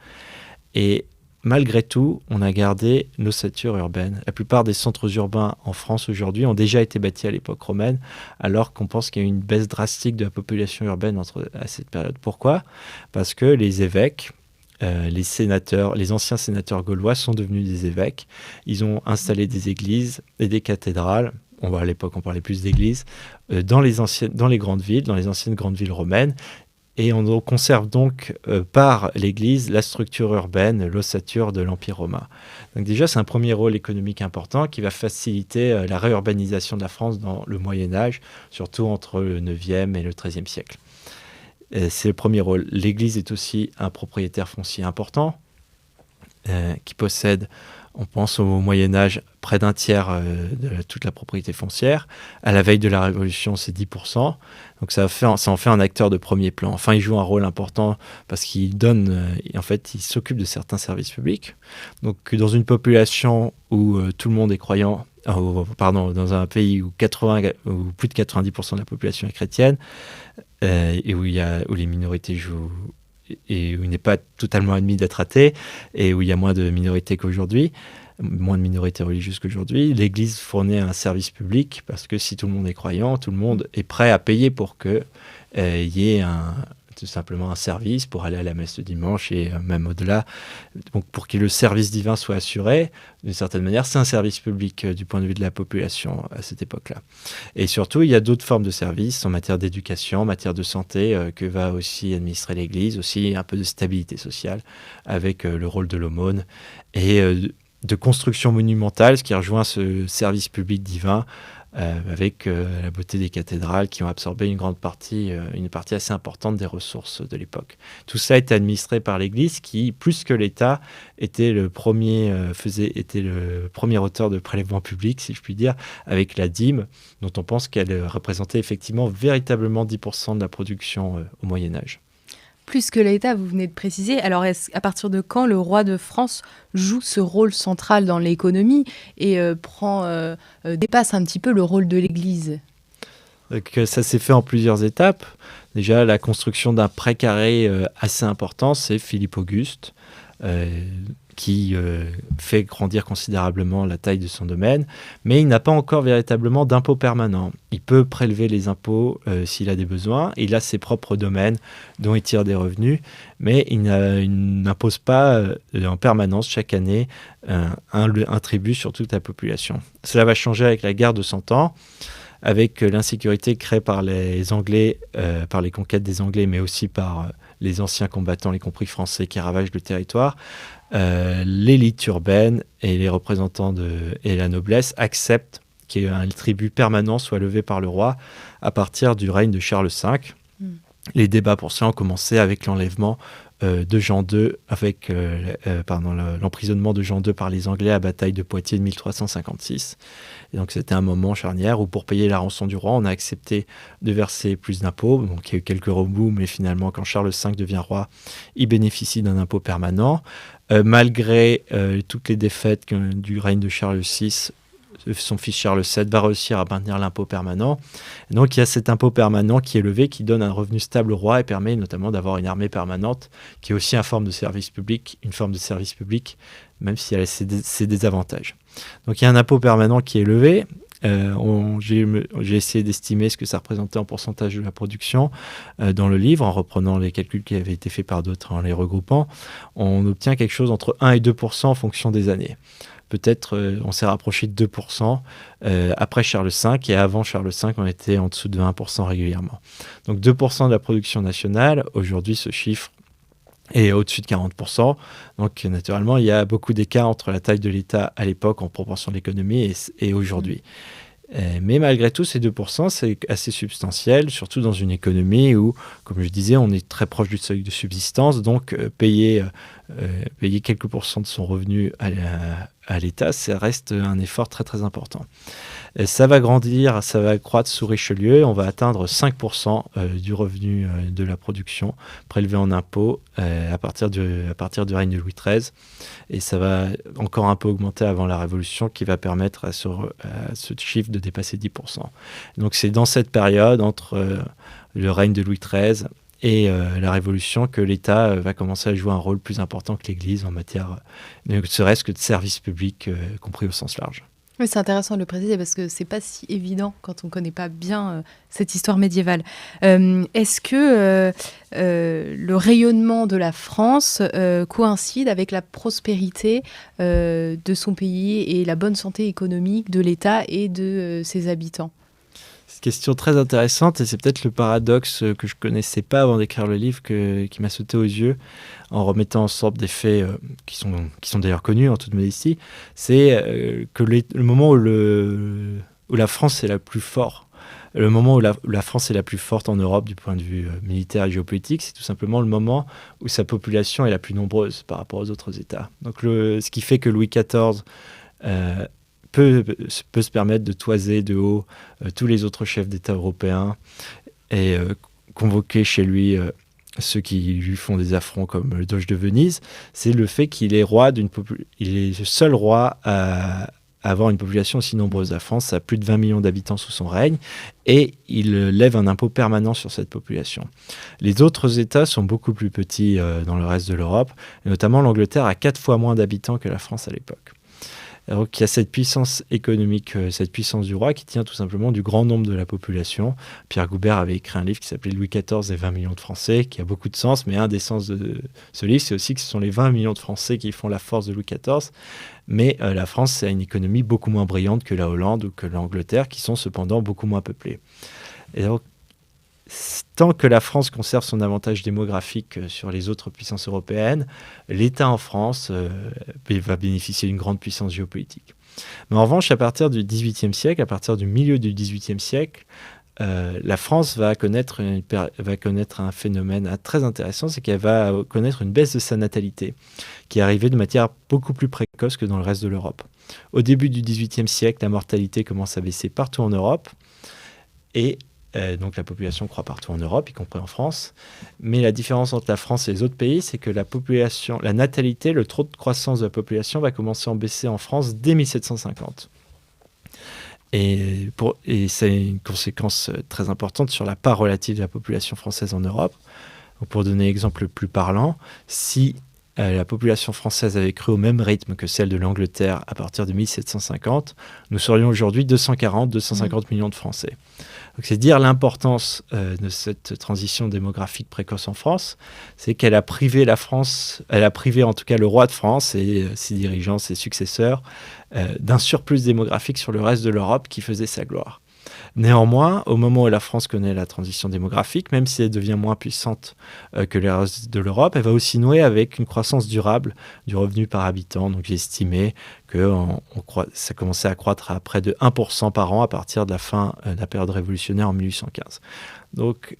Et malgré tout, on a gardé l'ossature urbaine. La plupart des centres urbains en France aujourd'hui ont déjà été bâtis à l'époque romaine, alors qu'on pense qu'il y a eu une baisse drastique de la population urbaine à cette période. Pourquoi ? Parce que les évêques, les sénateurs, les anciens sénateurs gaulois sont devenus des évêques. Ils ont installé des églises et des cathédrales. À l'époque, on parlait plus d'églises dans les grandes villes, dans les anciennes grandes villes romaines. Et on conserve donc par l'Église la structure urbaine, l'ossature de l'Empire romain. Donc déjà, c'est un premier rôle économique important qui va faciliter la réurbanisation de la France dans le Moyen-Âge, surtout entre le 9e et le 13e siècle. C'est le premier rôle. L'Église est aussi un propriétaire foncier important qui possède, on pense au Moyen-Âge, près d'un tiers de toute la propriété foncière. À la veille de la Révolution, c'est 10%. Donc ça en fait un acteur de premier plan. Enfin, il joue un rôle important parce qu'il il s'occupe de certains services publics. Donc dans une population où tout le monde est croyant, dans un pays où plus de 90% de la population est chrétienne, et où les minorités jouent, et où il n'est pas totalement admis d'être athée, et où il y a moins de minorités qu'aujourd'hui, moins de minorités religieuses qu'aujourd'hui, l'Église fournit un service public, parce que si tout le monde est croyant, tout le monde est prêt à payer pour qu'il y ait tout simplement un service pour aller à la messe le dimanche et même au-delà. Donc pour que le service divin soit assuré, d'une certaine manière, c'est un service public du point de vue de la population à cette époque-là. Et surtout, il y a d'autres formes de services en matière d'éducation, en matière de santé, que va aussi administrer l'Église, aussi un peu de stabilité sociale avec le rôle de l'aumône et de construction monumentale, ce qui rejoint ce service public divin avec la beauté des cathédrales qui ont absorbé une partie assez importante des ressources de l'époque. Tout ça était administré par l'Église qui, plus que l'État, était le premier auteur de prélèvements publics, si je puis dire, avec la dîme, dont on pense qu'elle représentait effectivement véritablement 10% de la production au Moyen-Âge. Plus que l'État, vous venez de préciser. Alors, à partir de quand le roi de France joue ce rôle central dans l'économie et dépasse un petit peu le rôle de l'Église ? Donc, ça s'est fait en plusieurs étapes. Déjà, la construction d'un pré carré assez important, c'est Philippe Auguste, qui fait grandir considérablement la taille de son domaine, mais il n'a pas encore véritablement d'impôt permanent. Il peut prélever les impôts s'il a des besoins, il a ses propres domaines dont il tire des revenus, mais il n'impose pas en permanence chaque année un tribut sur toute la population. Cela va changer avec la guerre de 100 ans, avec l'insécurité créée par les Anglais, par les conquêtes des Anglais, mais aussi par les anciens combattants, y compris français, qui ravagent le territoire. L'élite urbaine et les représentants et la noblesse acceptent qu'un tribut permanent soit levé par le roi à partir du règne de Charles V. Les débats pour cela ont commencé avec l'enlèvement de Jean II, avec l'emprisonnement de Jean II par les Anglais à la bataille de Poitiers de 1356. Et donc c'était un moment charnière où pour payer la rançon du roi, on a accepté de verser plus d'impôts. Donc il y a eu quelques remous, mais finalement quand Charles V devient roi, il bénéficie d'un impôt permanent. Malgré toutes les défaites du règne de Charles VI, son fils Charles VII va réussir à maintenir l'impôt permanent. Et donc il y a cet impôt permanent qui est levé, qui donne un revenu stable au roi et permet notamment d'avoir une armée permanente qui est aussi une forme de service public, même si elle a ses désavantages. Donc il y a un impôt permanent qui est levé. J'ai essayé d'estimer ce que ça représentait en pourcentage de la production dans le livre, en reprenant les calculs qui avaient été faits par d'autres, en les regroupant. On obtient quelque chose entre 1 et 2% en fonction des années. Peut-être on s'est rapproché de 2% après Charles V, et avant Charles V, on était en dessous de 1% régulièrement. Donc 2% de la production nationale, aujourd'hui ce chiffre est au-dessus de 40%. Donc naturellement, il y a beaucoup d'écart entre la taille de l'État à l'époque en proportion de l'économie et aujourd'hui. Mais malgré tout, ces 2%, c'est assez substantiel, surtout dans une économie où, comme je disais, on est très proche du seuil de subsistance. Donc, payer quelques pourcents de son revenu à l'État, ça reste un effort très, très important. Et ça va grandir, ça va croître sous Richelieu. On va atteindre 5% du revenu de la production prélevé en impôts à partir du règne de Louis XIII. Et ça va encore un peu augmenter avant la Révolution qui va permettre à ce chiffre de dépasser 10%. Donc c'est dans cette période, entre le règne de Louis XIII et la Révolution, que l'État va commencer à jouer un rôle plus important que l'Église en matière, ne serait-ce que de services publics compris au sens large. Oui, c'est intéressant de le préciser parce que c'est pas si évident quand on ne connaît pas bien cette histoire médiévale. Est-ce que le rayonnement de la France coïncide avec la prospérité de son pays et la bonne santé économique de l'État et de ses habitants ? C'est une question très intéressante et c'est peut-être le paradoxe que je ne connaissais pas avant d'écrire le livre qui m'a sauté aux yeux en remettant en sorte des faits qui sont d'ailleurs connus en toute modestie. C'est que le moment où la France est la plus forte, le moment où la France est la plus forte en Europe du point de vue militaire et géopolitique, c'est tout simplement le moment où sa population est la plus nombreuse par rapport aux autres États. Donc ce qui fait que Louis XIV peut se permettre de toiser de haut tous les autres chefs d'État européens et convoquer chez lui ceux qui lui font des affronts comme le Doge de Venise, c'est le fait qu'il est il est le seul roi à avoir une population aussi nombreuse. La France a plus de 20 millions d'habitants sous son règne et il lève un impôt permanent sur cette population. Les autres États sont beaucoup plus petits dans le reste de l'Europe, et notamment l'Angleterre a 4 fois moins d'habitants que la France à l'époque. Donc il y a cette puissance économique, cette puissance du roi qui tient tout simplement du grand nombre de la population. Pierre Goubert avait écrit un livre qui s'appelait Louis XIV et 20 millions de Français, qui a beaucoup de sens, mais un des sens de ce livre, c'est aussi que ce sont les 20 millions de Français qui font la force de Louis XIV. Mais la France a une économie beaucoup moins brillante que la Hollande ou que l'Angleterre, qui sont cependant beaucoup moins peuplées. Et donc, tant que la France conserve son avantage démographique sur les autres puissances européennes, l'État en France va bénéficier d'une grande puissance géopolitique. Mais en revanche, à partir du XVIIIe siècle, à partir du milieu du XVIIIe siècle, la France va connaître un phénomène très intéressant, c'est qu'elle va connaître une baisse de sa natalité, qui est arrivée de manière beaucoup plus précoce que dans le reste de l'Europe. Au début du XVIIIe siècle, la mortalité commence à baisser partout en Europe, et donc la population croît partout en Europe, y compris en France. Mais la différence entre la France et les autres pays, c'est que la natalité, le taux de croissance de la population va commencer à baisser en France dès 1750. Et c'est une conséquence très importante sur la part relative de la population française en Europe. Donc pour donner un exemple plus parlant, si la population française avait cru au même rythme que celle de l'Angleterre à partir de 1750, nous serions aujourd'hui 240-250 millions de Français. Donc c'est dire l'importance de cette transition démographique précoce en France, c'est qu'elle a privé la France, elle a privé en tout cas le roi de France et ses dirigeants, ses successeurs, d'un surplus démographique sur le reste de l'Europe qui faisait sa gloire. Néanmoins, au moment où la France connaît la transition démographique, même si elle devient moins puissante que le reste de l'Europe, elle va aussi nouer avec une croissance durable du revenu par habitant. Donc j'ai estimé que ça commençait à croître à près de 1% par an à partir de la fin de la période révolutionnaire en 1815. Donc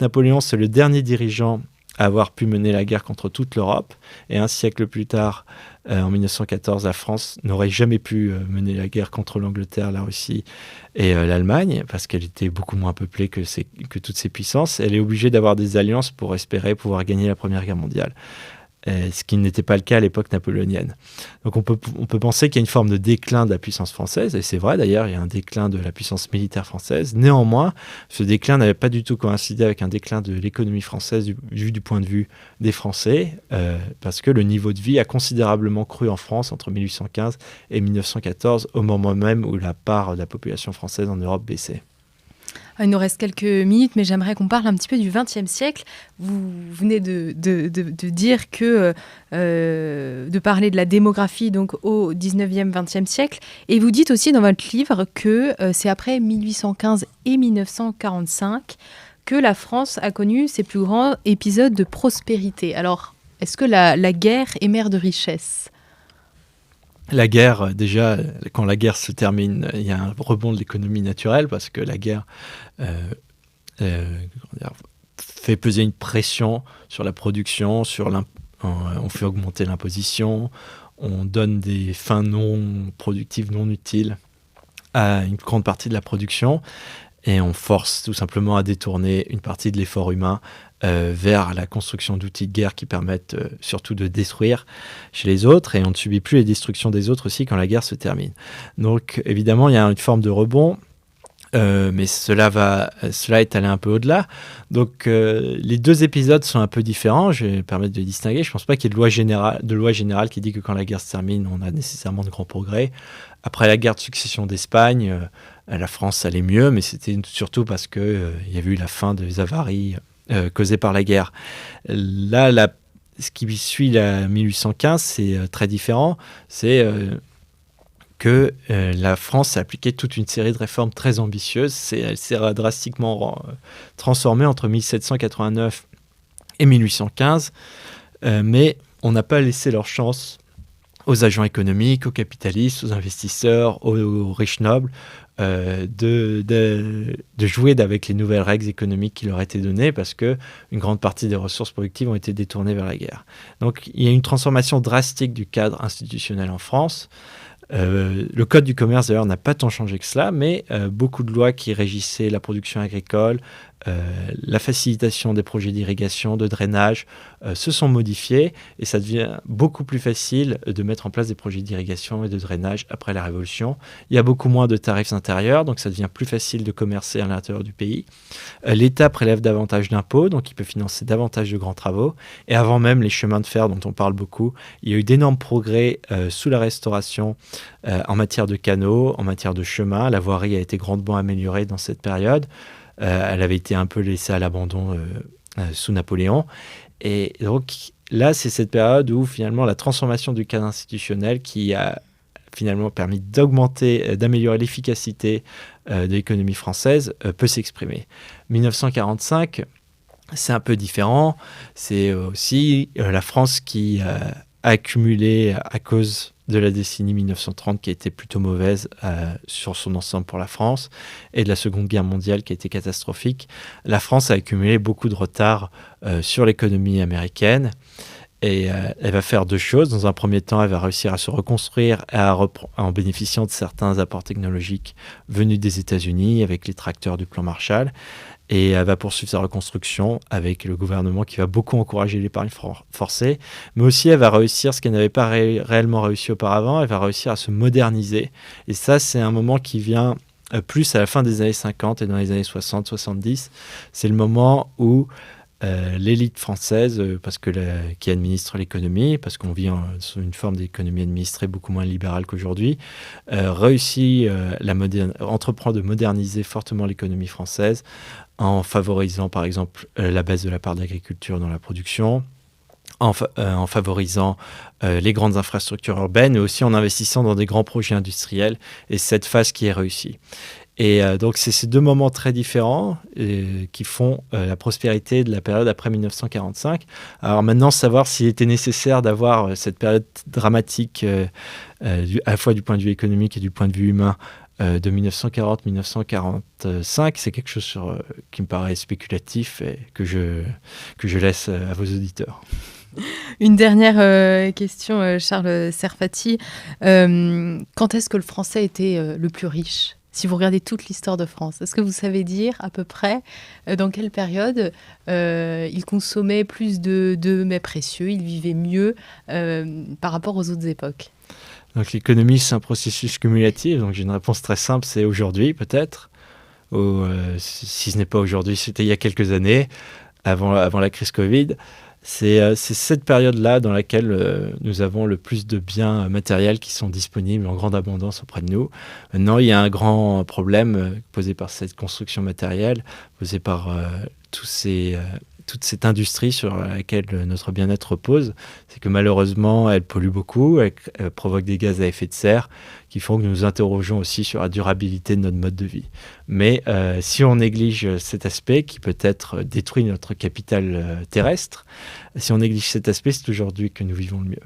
Napoléon, c'est le dernier dirigeant à avoir pu mener la guerre contre toute l'Europe. Et un siècle plus tard, en 1914, la France n'aurait jamais pu mener la guerre contre l'Angleterre, la Russie et l'Allemagne, parce qu'elle était beaucoup moins peuplée que toutes ces puissances. Elle est obligée d'avoir des alliances pour espérer pouvoir gagner la Première Guerre mondiale. Ce qui n'était pas le cas à l'époque napoléonienne. Donc on peut penser qu'il y a une forme de déclin de la puissance française, et c'est vrai d'ailleurs, il y a un déclin de la puissance militaire française. Néanmoins, ce déclin n'avait pas du tout coïncidé avec un déclin de l'économie française vu du point de vue des Français, parce que le niveau de vie a considérablement cru en France entre 1815 et 1914, au moment même où la part de la population française en Europe baissait. Il nous reste quelques minutes, mais j'aimerais qu'on parle un petit peu du XXe siècle. Vous venez de dire que de parler de la démographie donc au XIXe, XXe siècle, et vous dites aussi dans votre livre que c'est après 1815 et 1945 que la France a connu ses plus grands épisodes de prospérité. Alors, est-ce que la guerre est mère de richesse ? La guerre, déjà, quand la guerre se termine, il y a un rebond de l'économie naturelle parce que la guerre fait peser une pression sur la production, on fait augmenter l'imposition, on donne des fins non productives, non utiles à une grande partie de la production et on force tout simplement à détourner une partie de l'effort humain vers la construction d'outils de guerre qui permettent surtout de détruire chez les autres, et on ne subit plus les destructions des autres aussi quand la guerre se termine. Donc évidemment, il y a une forme de rebond, mais cela est allé un peu au-delà. Donc les deux épisodes sont un peu différents, je vais me permettre de les distinguer. Je ne pense pas qu'il y ait de loi générale qui dit que quand la guerre se termine, on a nécessairement de grands progrès. Après la guerre de succession d'Espagne, la France allait mieux, mais c'était surtout parce qu'il y avait eu la fin des avaries causée par la guerre. Là, ce qui suit la 1815, c'est très différent. C'est que la France a appliqué toute une série de réformes très ambitieuses. Elle s'est drastiquement transformée entre 1789 et 1815. Mais on n'a pas laissé leur chance aux agents économiques, aux capitalistes, aux investisseurs, aux riches nobles, de jouer avec les nouvelles règles économiques qui leur étaient données, parce qu'une grande partie des ressources productives ont été détournées vers la guerre. Donc il y a une transformation drastique du cadre institutionnel en France. Le code du commerce d'ailleurs n'a pas tant changé que cela, mais beaucoup de lois qui régissaient la production agricole, la facilitation des projets d'irrigation, de drainage se sont modifiées, et ça devient beaucoup plus facile de mettre en place des projets d'irrigation et de drainage après la Révolution. Il y a beaucoup moins de tarifs intérieurs, donc ça devient plus facile de commercer à l'intérieur du pays. L'État prélève davantage d'impôts, donc il peut financer davantage de grands travaux. Et avant même les chemins de fer dont on parle beaucoup, il y a eu d'énormes progrès sous la Restauration en matière de canaux, en matière de chemins. La voirie a été grandement améliorée dans cette période. Elle avait été un peu laissée à l'abandon sous Napoléon. Et donc là, c'est cette période où finalement la transformation du cadre institutionnel qui a finalement permis d'améliorer l'efficacité de l'économie française, peut s'exprimer. 1945, c'est un peu différent. C'est aussi la France qui a accumulé, à cause de la décennie 1930 qui a été plutôt mauvaise sur son ensemble pour la France, et de la Seconde Guerre mondiale qui a été catastrophique. La France a accumulé beaucoup de retard sur l'économie américaine. Et elle va faire deux choses. Dans un premier temps, elle va réussir à se reconstruire en bénéficiant de certains apports technologiques venus des États-Unis avec les tracteurs du plan Marshall. Et elle va poursuivre sa reconstruction avec le gouvernement qui va beaucoup encourager l'épargne forcée. Mais aussi, elle va réussir ce qu'elle n'avait pas réellement réussi auparavant. Elle va réussir à se moderniser. Et ça, c'est un moment qui vient plus à la fin des années 50 et dans les années 60-70. C'est le moment où l'élite française, qui administre l'économie, parce qu'on vit sur une forme d'économie administrée beaucoup moins libérale qu'aujourd'hui, entreprend de moderniser fortement l'économie française en favorisant par exemple la baisse de la part d'agriculture dans la production, en favorisant les grandes infrastructures urbaines et aussi en investissant dans des grands projets industriels. Et cette phase qui est réussie. Et donc, c'est ces deux moments très différents qui font la prospérité de la période après 1945. Alors maintenant, savoir s'il était nécessaire d'avoir cette période dramatique, à la fois du point de vue économique et du point de vue humain, de 1940-1945, c'est quelque chose qui me paraît spéculatif et que je laisse à vos auditeurs. Une dernière question, Charles Serfati. Quand est-ce que le français était le plus riche ? Si vous regardez toute l'histoire de France, est-ce que vous savez dire à peu près dans quelle période il consommait plus de mets précieux, il vivait mieux par rapport aux autres époques ? Donc l'économie, c'est un processus cumulatif. Donc j'ai une réponse très simple, c'est aujourd'hui peut-être. Si ce n'est pas aujourd'hui, c'était il y a quelques années, avant la crise Covid. C'est cette période-là dans laquelle nous avons le plus de biens matériels qui sont disponibles en grande abondance auprès de nous. Maintenant, il y a un grand problème posé par cette construction matérielle, posé par toute cette industrie sur laquelle notre bien-être repose. C'est que malheureusement, elle pollue beaucoup, elle provoque des gaz à effet de serre qui font que nous nous interrogeons aussi sur la durabilité de notre mode de vie. Mais si on néglige cet aspect qui peut-être détruit notre capital terrestre, si on néglige cet aspect, c'est aujourd'hui que nous vivons le mieux.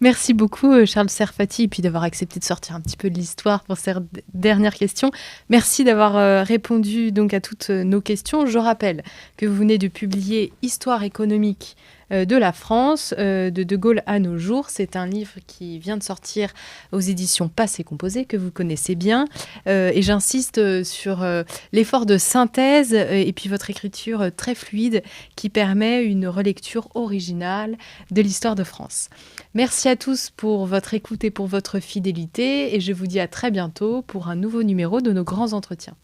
Merci beaucoup Charles Serfati et puis d'avoir accepté de sortir un petit peu de l'histoire pour cette dernière question. Merci d'avoir répondu donc à toutes nos questions. Je rappelle que vous venez de publier Histoire économique de la France, de Gaulle à nos jours. C'est un livre qui vient de sortir aux éditions Passé Composé, que vous connaissez bien. Et j'insiste sur l'effort de synthèse et puis votre écriture très fluide qui permet une relecture originale de l'histoire de France. Merci à tous pour votre écoute et pour votre fidélité. Et je vous dis à très bientôt pour un nouveau numéro de nos grands entretiens.